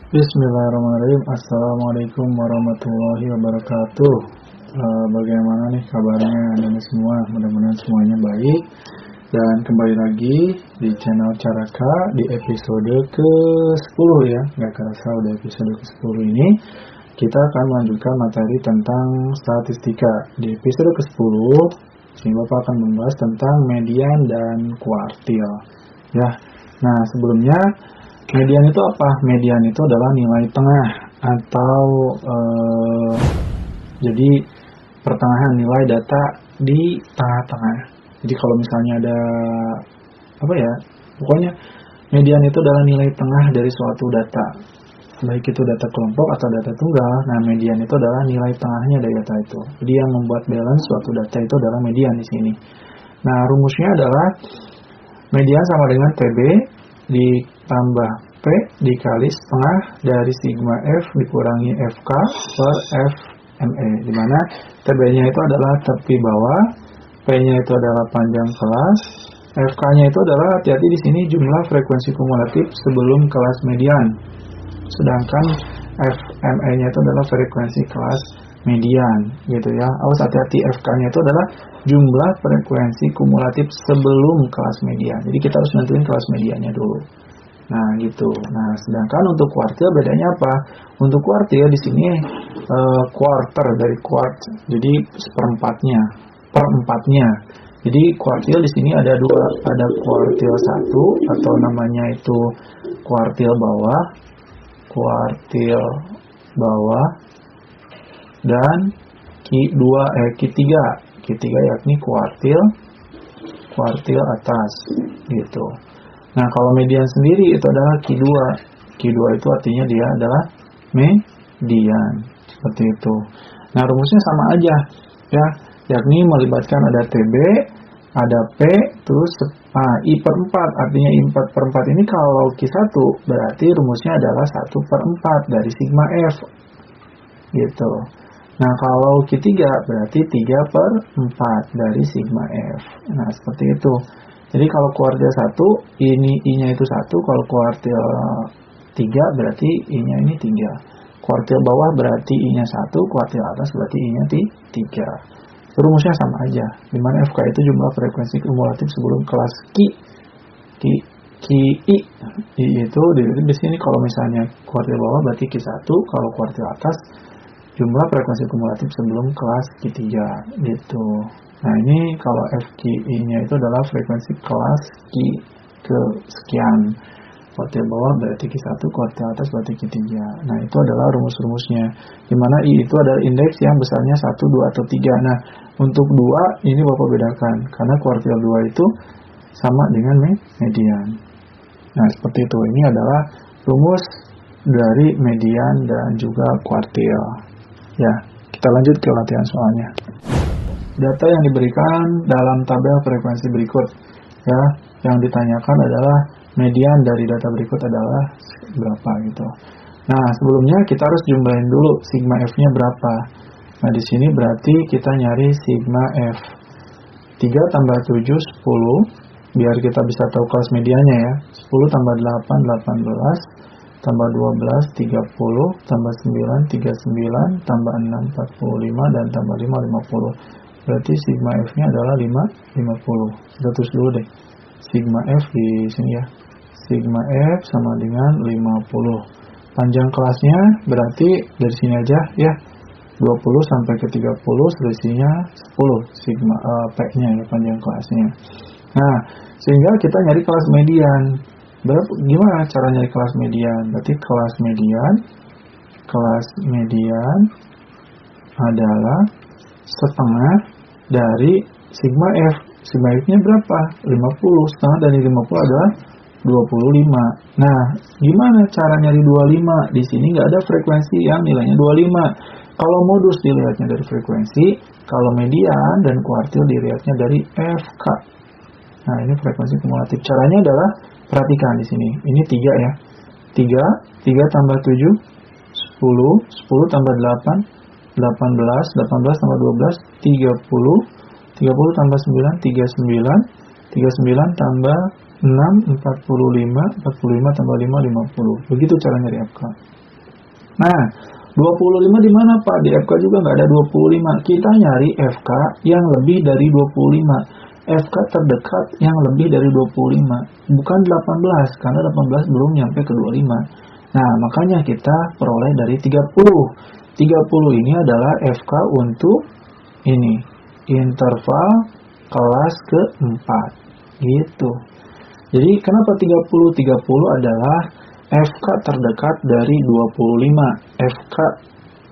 Bismillahirrahmanirrahim. Assalamualaikum warahmatullahi wabarakatuh. Bagaimana nih kabarnya Anda semua? Mudah-mudahan semuanya baik. Dan kembali lagi di channel Caraka di episode ke-10 ya. Gak kerasa udah episode ke-10 ini. Kita akan melanjutkan materi tentang statistika. Di episode ke-10 ini Bapak akan membahas tentang median dan kuartil. Ya. Nah, sebelumnya median itu apa? Median itu adalah nilai tengah atau jadi pertengahan nilai data di tengah-tengah. Jadi kalau misalnya ada pokoknya median itu adalah nilai tengah dari suatu data, baik itu data kelompok atau data tunggal. Nah, median itu adalah nilai tengahnya dari data itu. Jadi yang membuat balance suatu data itu adalah median di sini. Nah, rumusnya adalah median sama dengan TB ditambah P dikali setengah dari sigma F dikurangi FK per FME, di mana TB-nya itu adalah tepi bawah, P-nya itu adalah panjang kelas, FK-nya itu adalah, hati-hati di sini, jumlah frekuensi kumulatif sebelum kelas median, sedangkan FME-nya itu adalah frekuensi kelas median, gitu ya. Awas hati-hati, FK-nya itu adalah jumlah frekuensi kumulatif sebelum kelas median. Jadi kita harus nentuin kelas mediannya dulu. Nah, gitu. Nah, sedangkan untuk kuartil bedanya apa? Untuk kuartil di sini quarter dari quart, jadi seperempatnya, perempatnya. Jadi kuartil di sini ada dua, ada kuartil 1 atau namanya itu kuartil bawah dan Q3 yakni kuartil atas gitu. Nah, kalau median sendiri itu adalah Q2 itu artinya dia adalah median, seperti itu. Nah, rumusnya sama aja ya, yakni melibatkan ada TB, ada P, terus I per 4, artinya I per 4 ini kalau Q1 berarti rumusnya adalah 1/4 dari sigma F gitu. Nah, kalau Q3 berarti 3/4 dari sigma F. Nah, seperti itu. Jadi kalau kuartil 1 ini I-nya itu 1, kalau kuartil 3 berarti I-nya ini 3. Kuartil bawah berarti I-nya 1, kuartil atas berarti I-nya 3. Rumusnya sama aja, dimana FK itu jumlah frekuensi kumulatif sebelum kelas I itu di sini kalau misalnya kuartil bawah berarti Q1, kalau kuartil atas jumlah frekuensi kumulatif sebelum kelas Q3 gitu. Nah, ini kalau FQI-nya itu adalah frekuensi kelas Q ke sekian. Kuartil bawah berarti Q1, kuartil atas berarti Q3. Nah, itu adalah rumus-rumusnya. Dimana I itu adalah indeks yang besarnya 1, 2, atau 3. Nah, untuk 2 ini Bapak bedakan, karena kuartil 2 itu sama dengan median. Nah, seperti itu. Ini adalah rumus dari median dan juga kuartil. Ya, kita lanjut ke latihan soalnya. Data yang diberikan dalam tabel frekuensi berikut ya, yang ditanyakan adalah median dari data berikut adalah berapa gitu. Nah, sebelumnya kita harus jumlahin dulu sigma F-nya berapa. Nah, di sini berarti kita nyari sigma F 3 tambah 7 10, biar kita bisa tahu kelas mediannya ya. 10 tambah 8 18, tambah 12 30, tambah 9 39, tambah 6 45, dan tambah 5 50. Berarti sigma F-nya adalah 50. Kita tulis dulu deh. Sigma F di sini ya. Sigma F sama dengan 50. Panjang kelasnya berarti dari sini aja ya. 20 sampai ke 30, selisihnya 10 sigma P-nya ya, panjang kelasnya. Nah, sehingga kita nyari kelas median. Gimana cara nyari kelas median? Berarti kelas median adalah setengah dari sigma F. Sigma F-nya berapa? 50. Setengah dari 50 adalah 25. Nah, gimana cara nyari 25? Di sini nggak ada frekuensi yang nilainya 25. Kalau modus dilihatnya dari frekuensi, kalau median dan kuartil dilihatnya dari FK. Nah, ini frekuensi kumulatif. Caranya adalah, perhatikan di sini. Ini 3 ya. 3 tambah 7, 10. 10 tambah 8, 18 tambah 12, 30. 30 tambah 9, 39. 39 tambah 6, 45. 45 tambah 5, 50. Begitu cara nyari FK. Nah, 25 di mana Pak? Di FK juga nggak ada 25. Kita nyari FK yang lebih dari 25. FK terdekat yang lebih dari 25. Bukan 18, karena 18 belum nyampe ke 25. Nah, makanya kita peroleh dari 30. 30 ini adalah FK untuk ini, interval kelas keempat. Gitu. Jadi kenapa 30? 30 adalah FK terdekat dari 25. FK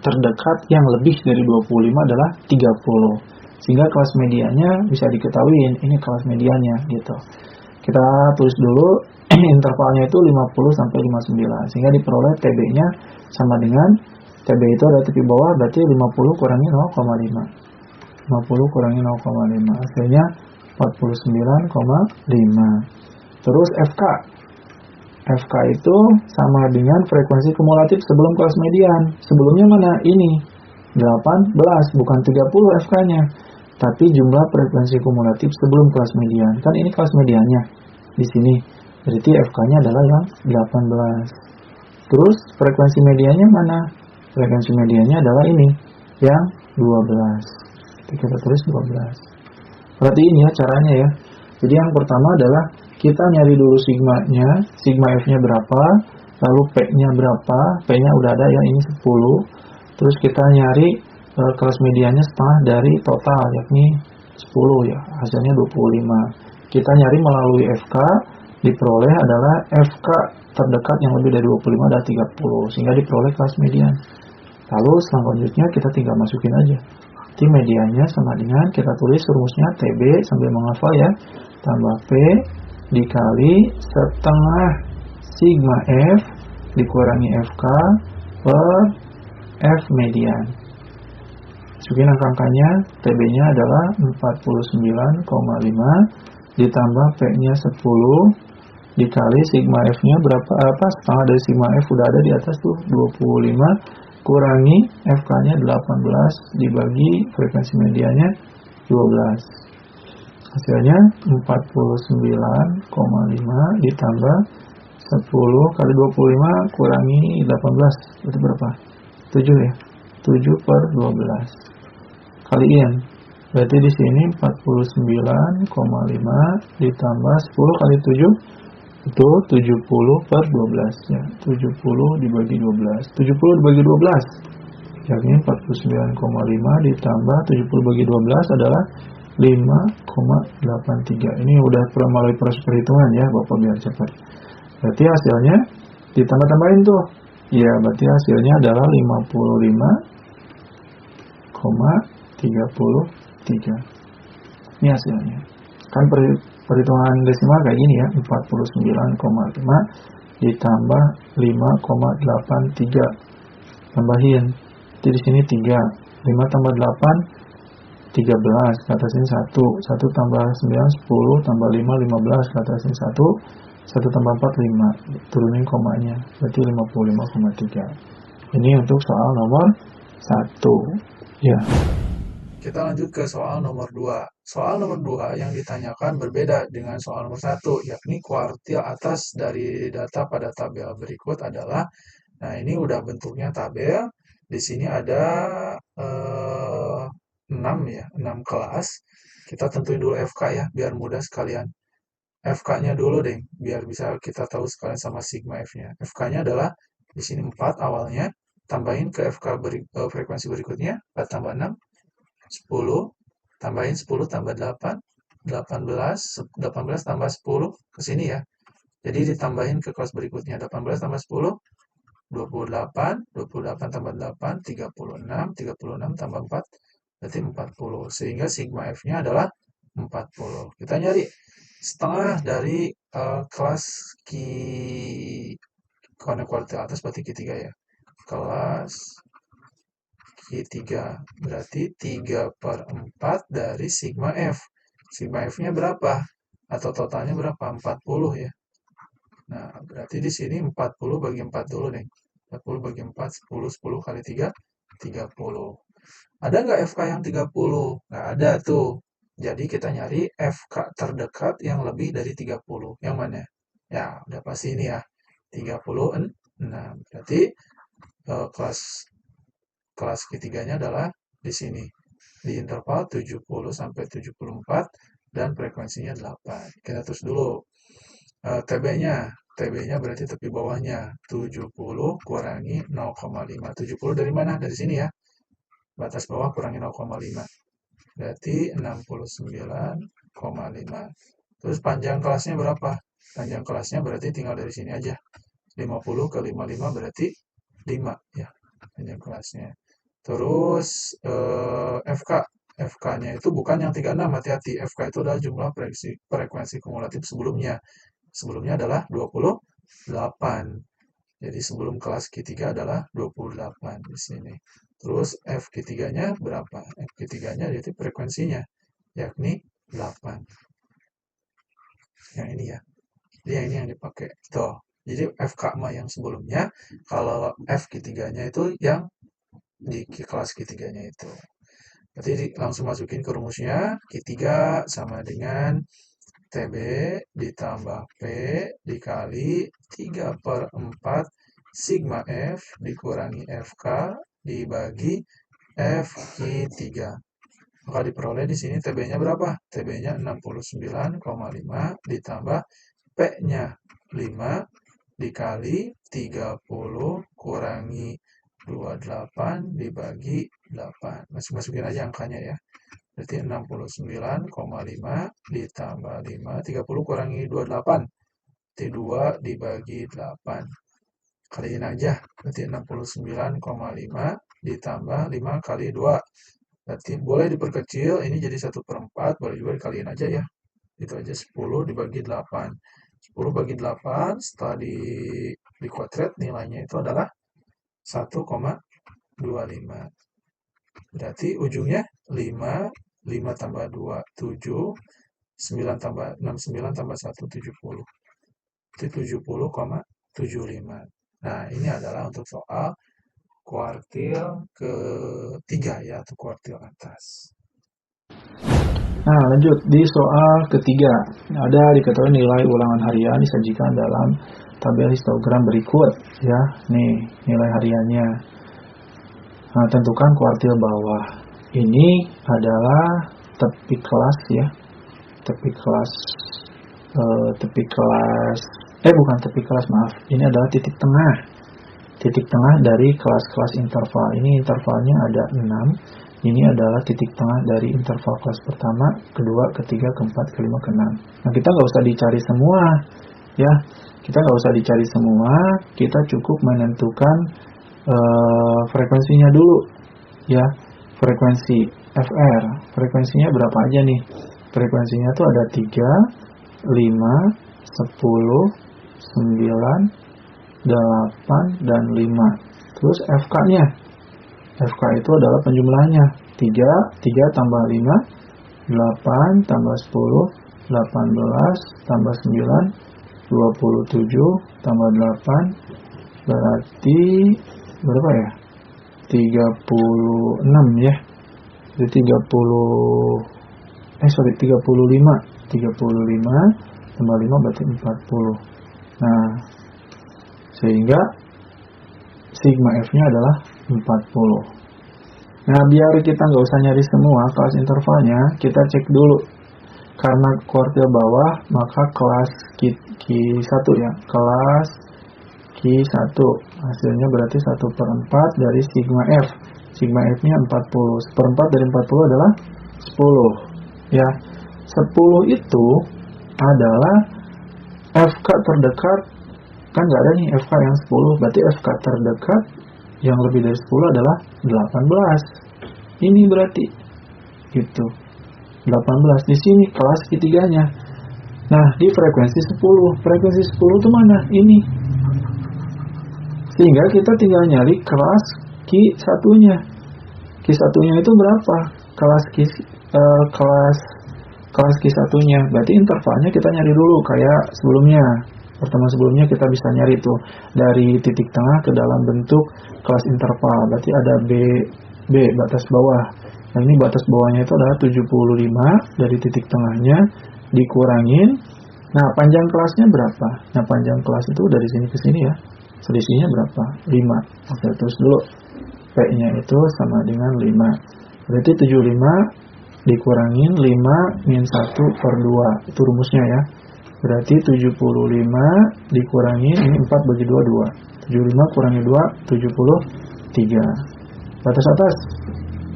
terdekat yang lebih dari 25 adalah 30. Sehingga kelas medianya bisa diketahui, ini kelas medianya gitu. Kita tulis dulu intervalnya itu 50 sampai 59. Sehingga diperoleh TB-nya sama dengan TB itu ada tepi bawah, berarti 50 kurangi 0,5. 50 kurangi 0,5. Hasilnya 49,5. Terus FK. FK itu sama dengan frekuensi kumulatif sebelum kelas median. Sebelumnya mana? Ini 18, bukan 30 FK-nya, tapi jumlah frekuensi kumulatif sebelum kelas median. Kan ini kelas mediannya di sini. Berarti FK-nya adalah yang 18. Terus frekuensi mediannya mana? Frekuensi mediannya adalah ini, yang 12. Jadi kita tulis 12. Berarti ini ya caranya ya. Jadi yang pertama adalah kita nyari dulu sigmanya, sigma F-nya berapa, lalu P-nya berapa, P-nya udah ada ya, ini 10. Terus kita nyari kelas mediannya setengah dari total, yakni 10 ya, hasilnya 25. Kita nyari melalui FK, diperoleh adalah FK terdekat yang lebih dari 25 adalah 30, sehingga diperoleh kelas median. Lalu selanjutnya kita tinggal masukin aja. Jadi mediannya sama dengan, kita tulis rumusnya TB sambil menghafal ya, tambah P dikali setengah sigma F dikurangi FK per F median. Masukin angka-angkanya, TB-nya adalah 49,5 ditambah P-nya 10 dikali sigma F-nya berapa? Setengah dari sigma F udah ada di atas tuh, 25 kurangi FK-nya 18 dibagi frekuensi medianya 12. Hasilnya 49,5 ditambah 10 kali 25 kurangi 18. Itu berapa? 7 ya? 7 per 12. Kaliin. Berarti di sini 49,5 ditambah 10 kali 7 itu 70 per 12 ya. 70 dibagi 12. 70 dibagi 12 yakni 49,5 ditambah 70 bagi 12 adalah 5,83. Ini udah melalui proses perhitungan ya Bapak biar cepat. Berarti hasilnya ditambah-tambahin tuh. Ya, berarti hasilnya adalah 55,33. Ini hasilnya. Kan perhitungan desimal kayak gini ya, 49,5 ditambah 5,83. Tambahin. Jadi di sini 3. 5 tambah 8 13, ke atas ini 1 tambah 9, 10, tambah 5, 15, ke atas ini 1 tambah 4, 5, turunin komanya, berarti 55,3. Ini untuk soal nomor 1 ya. Kita lanjut ke soal nomor 2. Soal nomor 2 yang ditanyakan berbeda dengan soal nomor 1, yakni kuartil atas dari data pada tabel berikut adalah, nah ini udah bentuknya tabel, di sini ada 6 ya, 6 kelas. Kita tentuin dulu FK ya, biar mudah sekalian. FK-nya dulu deh, biar bisa kita tahu sekalian sama sigma F-nya. FK-nya adalah di sini 4 awalnya, tambahin ke FK frekuensi berikutnya, 4 tambah 6, 10, tambahin 10 tambah 8, 18 tambah 10 ke sini ya. Jadi ditambahin ke kelas berikutnya, 18 tambah 10, 28 tambah 8, 36 tambah 4, berarti 40. Sehingga sigma F-nya adalah 40. Kita nyari setengah dari kelas kuartil atas, berarti Q3 ya. Kelas Q3. Berarti 3 per 4 dari sigma F. Sigma F-nya berapa? Atau totalnya berapa? 40 ya. Nah, berarti di sini 40 bagi 4 dulu nih. 40 bagi 4, 10 kali 3, 30. Ada nggak FK yang 30? Nggak ada tuh. Jadi kita nyari FK terdekat yang lebih dari 30. Yang mana? Ya, udah pasti ini ya. 36. Berarti kelas ketiganya adalah di sini, di interval 70 sampai 74 dan frekuensinya 8. Kita tulis dulu TB-nya. TB-nya berarti tepi bawahnya 70 kurangi 0,5. 70 dari mana? Dari sini ya. Batas bawah kurangi 0,5. Berarti 69,5. Terus panjang kelasnya berapa? Panjang kelasnya berarti tinggal dari sini aja. 50 ke 55 berarti 5 ya panjang kelasnya. Terus FK. FK-nya itu bukan yang 36, hati-hati. FK itu adalah jumlah frekuensi kumulatif sebelumnya. Sebelumnya adalah 28. Jadi sebelum kelas Q3 adalah 28 di sini. Terus F Q3-nya berapa? F Q3-nya yaitu frekuensinya, yakni 8. Yang ini ya. Jadi yang ini yang dipakai. Tuh. Jadi FK yang sebelumnya, kalau F Q3-nya itu yang di kelas Q3-nya itu. Berarti langsung masukin ke rumusnya. Q3 sama dengan TB ditambah P dikali 3/4 sigma F dikurangi FK dibagi FQ3. Maka diperoleh di sini TB-nya berapa? TB-nya 69,5 ditambah P-nya 5 dikali 30 kurangi 28 dibagi 8. Masukin aja angkanya ya. Berarti 69,5 ditambah 5. 30 kurangi 28. Berarti 2 dibagi 8. Kaliin aja. Berarti 69,5 ditambah 5 kali 2. Berarti boleh diperkecil. Ini jadi 1/4. Boleh juga dikaliin aja ya. Itu aja 10 dibagi 8. 10 bagi 8 setelah dikuadrat nilainya itu adalah 1,25. Berarti ujungnya 5 tambah 2, 7, 9 tambah 6, 9 tambah 1, 70. Itu 70,75. Nah, ini adalah untuk soal kuartil ketiga ya, atau kuartil atas. Nah, lanjut di soal ketiga. Ada diketahui nilai ulangan harian disajikan dalam tabel histogram berikut ya. Nih, nilai hariannya. Nah, tentukan kuartil bawah. Ini adalah tepi kelas ya. Tepi kelas maaf. Ini adalah titik tengah. Titik tengah dari kelas-kelas interval. Ini intervalnya ada 6. Ini adalah titik tengah dari interval kelas pertama, kedua, ketiga, keempat, kelima, keenam. Nah, kita nggak usah dicari semua, ya. Kita nggak usah dicari semua. Kita cukup menentukan frekuensinya dulu, ya. Frekuensi FR. Frekuensinya berapa aja nih? Frekuensinya tuh ada 3, 5, 10, 9, 8, dan 5. Terus FK-nya. FK itu adalah penjumlahannya 3 tambah 5 8 tambah 10 18 tambah 9 27 tambah 8 berarti berapa ya? 36 ya. Jadi 35 tambah 5 berarti 40. Nah, sehingga sigma F-nya adalah 40. Nah, biar kita nggak usah nyari semua kelas intervalnya, kita cek dulu. Karena kuartil bawah, maka kelas Q1 ya. Kelas Q1. Hasilnya berarti 1/4 dari sigma F. Sigma F-nya 40. 1/4 dari 40 adalah 10. Ya. 10 itu adalah FK terdekat. Kan nggak ada nih FK yang 10. Berarti FK terdekat yang lebih dari 10 adalah 18. Ini berarti gitu. 18 di sini kelas ketiganya. Nah, di frekuensi 10. Frekuensi 10 itu mana? Ini. Sehingga kita tinggal nyari kelas Q1-nya. Q1-nya itu berapa? Kelas Q1-nya. Berarti intervalnya kita nyari dulu kayak sebelumnya. Pertemuan sebelumnya kita bisa nyari tuh dari titik tengah ke dalam bentuk kelas interval. Berarti ada B batas bawah. Nah, ini batas bawahnya itu adalah 75 dari titik tengahnya dikurangin. Nah, panjang kelasnya berapa? Nah, panjang kelas itu dari sini ke sini ya. Selisihnya berapa? 5. Oke, terus dulu P-nya itu sama dengan 5. Berarti 75 dikurangin 5 min 1 per 2. Itu rumusnya ya. Berarti 75 dikurangin, ini 4 bagi 2, 2. 75 kurangi 2, 73. Batas atas.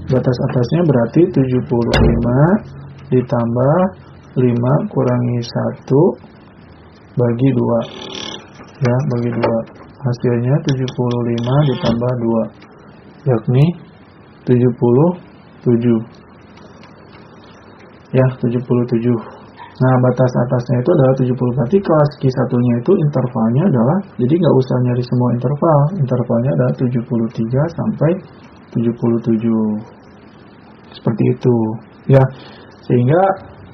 Batas atasnya berarti 75 ditambah 5 kurangi 1 bagi 2. Ya, bagi 2. Hasilnya 75 ditambah 2. Yakni 77. Ya, 77. Nah, batas atasnya itu adalah 70. Berarti kelas Q1-nya itu intervalnya adalah, jadi nggak usah nyari semua interval. Intervalnya adalah 73 sampai 77. Seperti itu. Ya, sehingga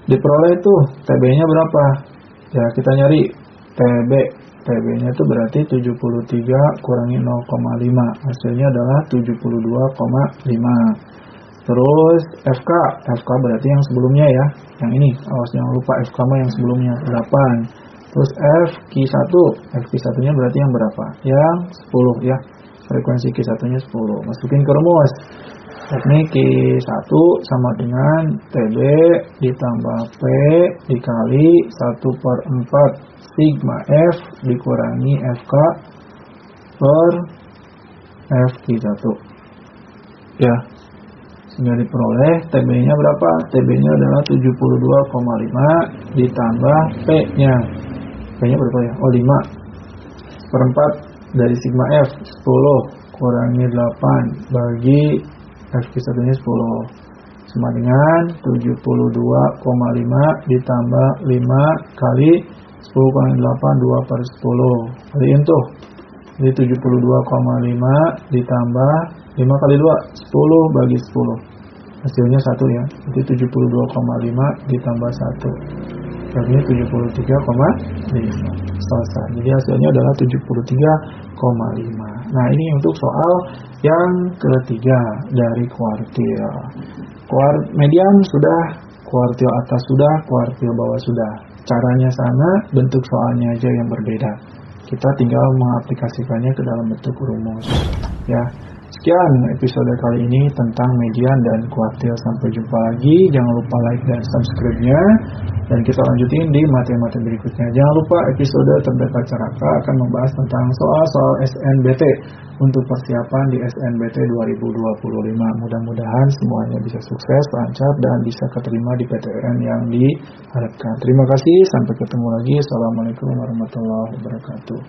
diperoleh itu TB-nya berapa? Ya, kita nyari TB. TB-nya itu berarti 73 kurangi 0,5. Hasilnya adalah 72,5. Terus FK. FK berarti yang sebelumnya ya. Yang ini, awas jangan lupa FK mah yang sebelumnya 8. Terus FQ1. FQ1-nya berarti yang berapa? Yang 10 ya. Frekuensi Q1-nya 10. Masukin ke rumus. Yakni Q1 sama dengan TB ditambah P dikali 1/4 sigma F dikurangi FK per FQ1. Ya. Sehingga diperoleh TB-nya berapa? TB-nya adalah 72,5 ditambah P-nya. P-nya berapa ya? Oh, 5 per 4 dari sigma F 10 kurangi 8 bagi FQ1-nya 10 sama dengan 72,5 ditambah 5 kali 10 kurangi 8, 2 per 10. Kaliin tuh. Jadi 72,5 ditambah 5 kali 2, 10 bagi 10. Hasilnya 1 ya. Jadi 72,5 ditambah 1. Artinya 73,5. Selesai. Jadi hasilnya adalah 73,5. Nah, ini untuk soal yang ketiga dari kuartil. Median sudah, kuartil atas sudah, kuartil bawah sudah. Caranya sama, bentuk soalnya aja yang berbeda. Kita tinggal mengaplikasikannya ke dalam bentuk rumus. Ya. Sekian episode kali ini tentang median dan kuartil. Sampai jumpa lagi. Jangan lupa like dan subscribe-nya. Dan kita lanjutin di materi-materi berikutnya. Jangan lupa episode terdekat Caraka akan membahas tentang soal-soal SNBT untuk persiapan di SNBT 2025. Mudah-mudahan semuanya bisa sukses, lancar, dan bisa keterima di PTN yang diharapkan. Terima kasih. Sampai ketemu lagi. Assalamualaikum warahmatullahi wabarakatuh.